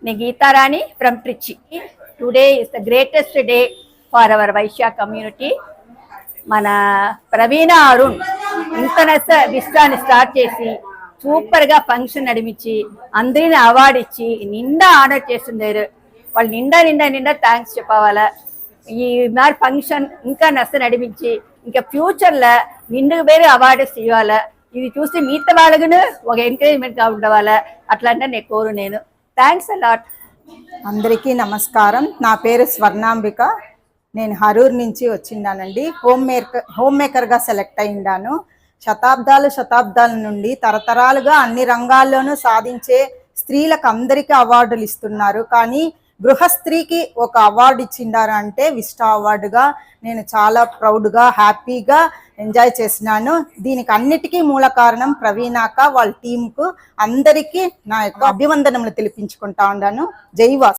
Geeta Rani from Trichy. Today is the greatest day for our Vaishya community. Mana Pravina Arun international విషయాన్ని start చేసి super గా function నడిపించి అందరిని award ఇచ్చి నిండా ఆనర్ చేస్తున్నారు. వాళ్ళు నిండా థ్యాంక్స్ చెప్పావాలా. ఈ మారి ఫంక్షన్ ఇంకా నడిపించి ఇంకా ఫ్యూచర్ లో నిండుకు వేరే అవార్డ్స్ ఇవ్వాలా. ఇది చూసి మిగతా వాళ్ళకును ఒక ఎంకరేజ్మెంట్ గా ఉండవాలా. అట్లాంటి నేను కోరు. నేను థ్యాంక్స్ అలాట్. అందరికీ నమస్కారం. నా పేరు స్వర్ణాంబిక. నేను హరూర్ నుంచి వచ్చిండానండి. Home మేకర్గా select అయ్యిండాను. శతాబ్దాల నుండి తరతరాలుగా అన్ని రంగాల్లోనూ సాధించే స్త్రీలకు అందరికీ అవార్డులు ఇస్తున్నారు. కానీ గృహ స్త్రీకి ఒక అవార్డు ఇచ్చిండారు అంటే విస్టా అవార్డుగా నేను చాలా ప్రౌడ్గా హ్యాపీగా ఎంజాయ్ చేసినాను. దీనికి అన్నిటికీ మూల కారణం ప్రవీణాక వాళ్ళ టీంకు అందరికీ నా యొక్క అభివందనములు తెలిపించుకుంటా ఉన్నాను. జై వాసు.